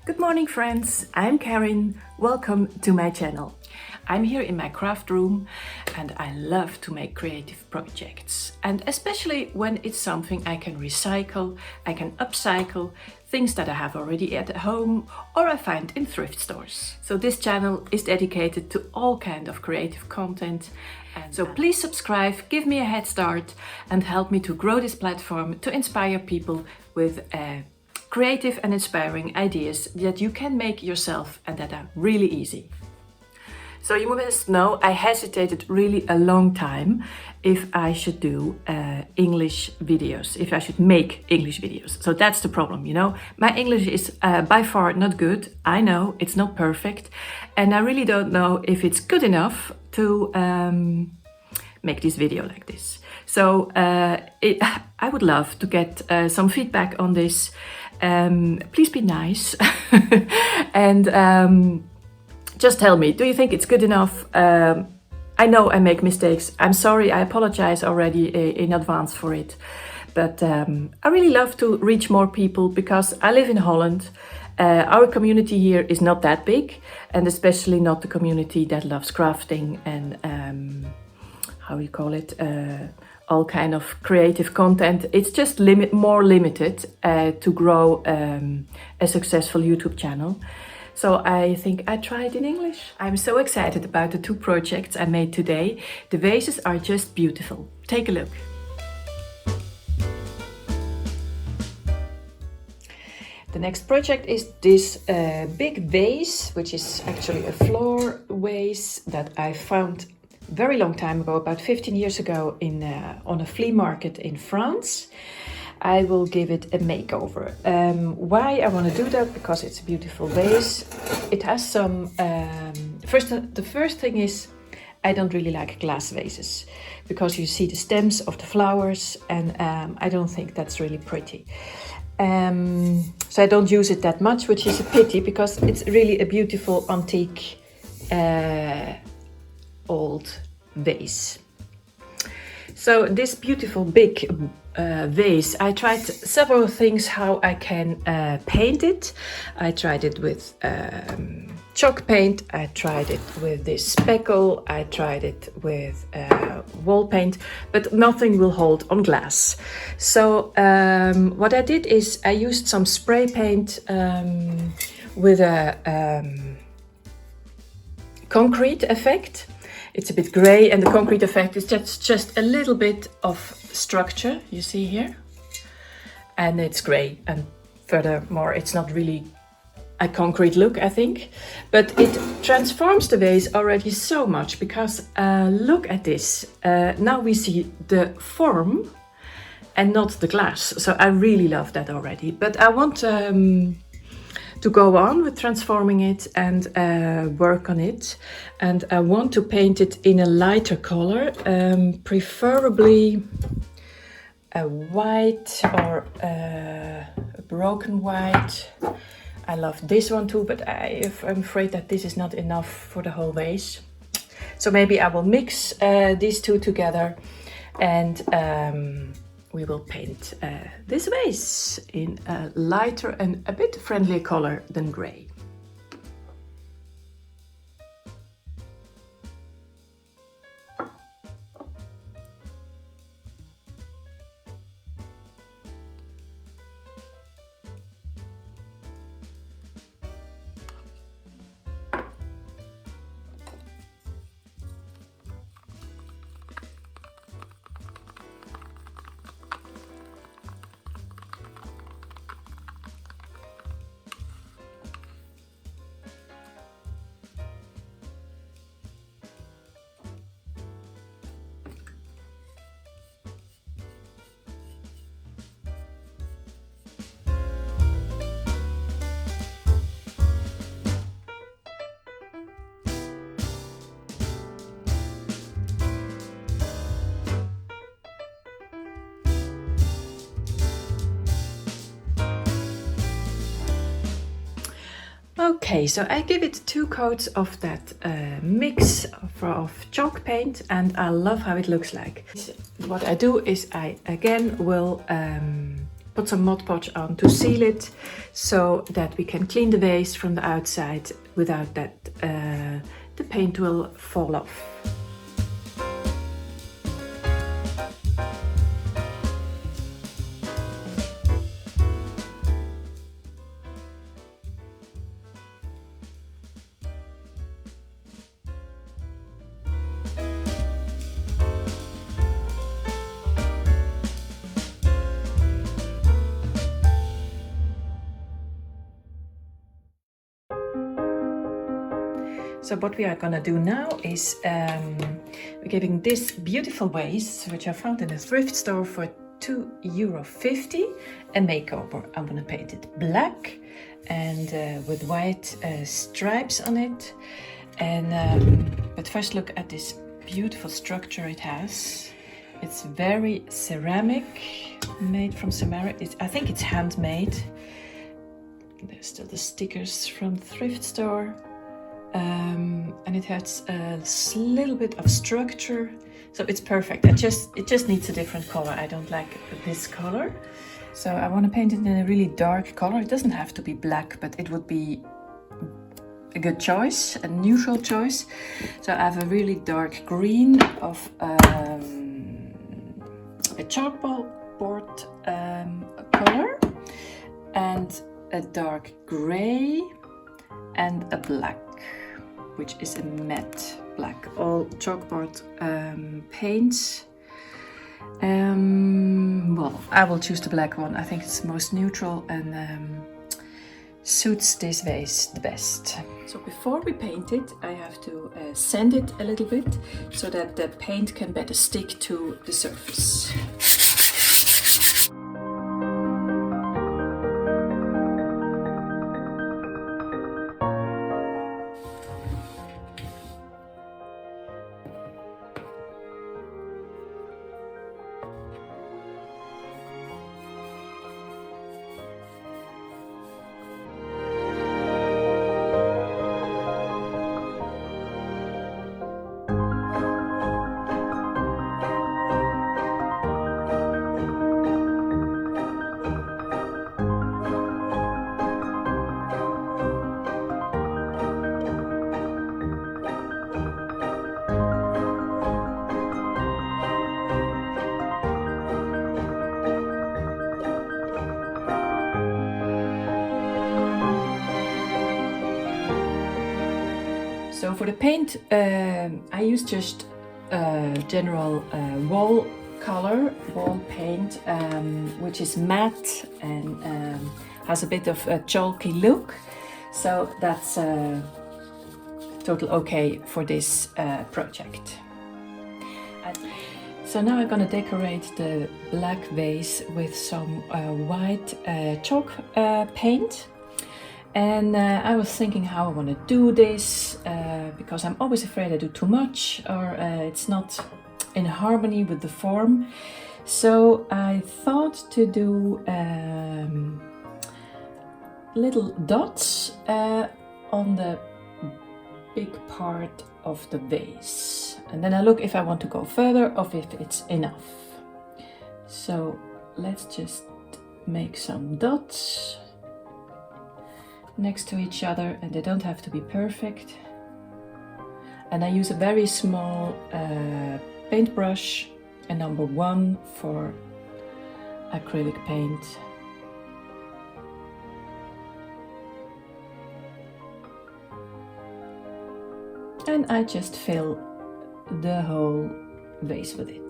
Good morning friends, I'm Karin. Welcome to my channel. I'm here in my craft room and I love to make creative projects. And especially when it's something I can recycle, I can upcycle, things that I have already at home or I find in thrift stores. So this channel is dedicated to all kind of creative content. And so please subscribe, give me a head start and help me to grow this platform to inspire people with creative and inspiring ideas that you can make yourself and that are really easy. So you must know I hesitated really a long time if I should do English videos, if I should make English videos. So that's the problem, you know. My English is by far not good. I know it's not perfect and I really don't know if it's good enough to make this video like this. So I would love to get some feedback on this. Please be nice and just tell me, do you think it's good enough? I know I make mistakes. I'm sorry, I apologize already in advance for it. But I really love to reach more people because I live in Holland. Our community here is not that big and especially not the community that loves crafting and how you call it? All kind of creative content. It's just more limited to grow a successful YouTube channel. So I think I tried in English. I'm so excited about the two projects I made today. The vases are just beautiful. Take a look. The next project is this big vase, which is actually a floor vase that I found very long time ago, about 15 years ago on a flea market in France. I will give it a makeover. Why I want to do that? Because it's a beautiful vase. It has some... the first thing is I don't really like glass vases because you see the stems of the flowers and I don't think that's really pretty. So I don't use it that much, which is a pity because it's really a beautiful antique old vase. So this beautiful big vase, I tried several things how I can paint it. I tried it with chalk paint, I tried it with this speckle, I tried it with wall paint, but nothing will hold on glass. So what I did is I used some spray paint with a concrete effect. It's a bit gray and the concrete effect is just a little bit of structure, you see here. And it's gray and furthermore it's not really a concrete look, I think. But it transforms the vase already so much because look at this. Now we see the form and not the glass. So I really love that already. But I want to go on with transforming it and work on it. And I want to paint it in a lighter color, preferably a white or a broken white. I love this one too, but I'm afraid that this is not enough for the whole vase. So maybe I will mix these two together and we will paint this vase in a lighter and a bit friendlier color than gray. Okay, so I give it 2 coats of that mix of chalk paint and I love how it looks like. What I do is I again will put some Mod Podge on to seal it, so that we can clean the vase from the outside without that the paint will fall off. So what we are gonna do now is we're giving this beautiful vase, which I found in a thrift store for €2.50, a makeover. I'm gonna paint it black and with white stripes on it. And but first look at this beautiful structure it has. It's very ceramic, made from ceramic. I think it's handmade. There's still the stickers from the thrift store. And it has a little bit of structure, so it's perfect. It just needs a different color. I don't like this color, so I want to paint it in a really dark color. It doesn't have to be black, but it would be a good choice, a neutral choice. So I have a really dark green of a chalkboard color, and a dark gray, and a black, which is a matte black. All chalkboard paints. Well, I will choose the black one. I think it's the most neutral and suits this vase the best. So before we paint it, I have to sand it a little bit so that the paint can better stick to the surface. So for the paint, I use just general wall color, wall paint, which is matte and has a bit of a chalky look. So that's total okay for this project. So now I'm gonna decorate the black vase with some white chalk paint. And I was thinking how I want to do this, because I'm always afraid I do too much or it's not in harmony with the form. So I thought to do little dots on the big part of the vase. And then I look if I want to go further or if it's enough. So let's just make some dots next to each other, and they don't have to be perfect. And I use a very small paintbrush, a number 1 for acrylic paint. And I just fill the whole vase with it.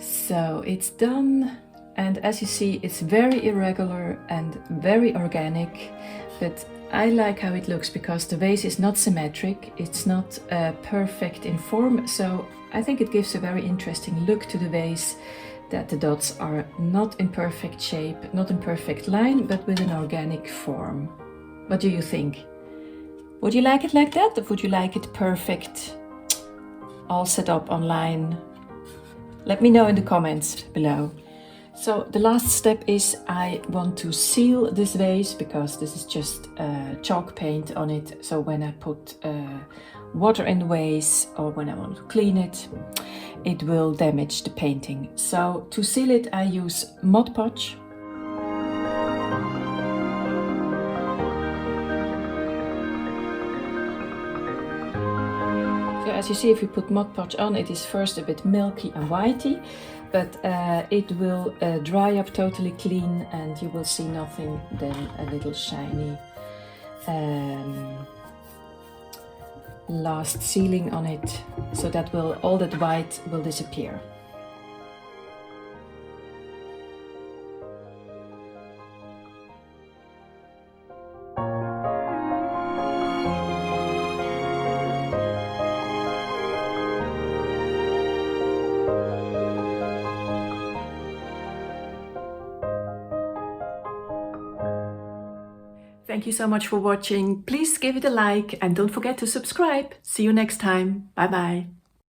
So it's done, and as you see, it's very irregular and very organic, but I like how it looks because the vase is not symmetric, it's not perfect in form, so I think it gives a very interesting look to the vase, that the dots are not in perfect shape, not in perfect line, but with an organic form. What do you think? Would you like it like that, or would you like it perfect all set up online? Let me know in the comments below. So the last step is I want to seal this vase because this is just chalk paint on it. So when I put water in the vase or when I want to clean it, it will damage the painting. So to seal it, I use Mod Podge. So as you see, if you put Mod Podge on, it is first a bit milky and whitey, but it will dry up totally clean and you will see nothing than a little shiny last sealing on it, so that all that white will disappear. Thank you so much for watching. Please give it a like and don't forget to subscribe. See you next time. Bye bye.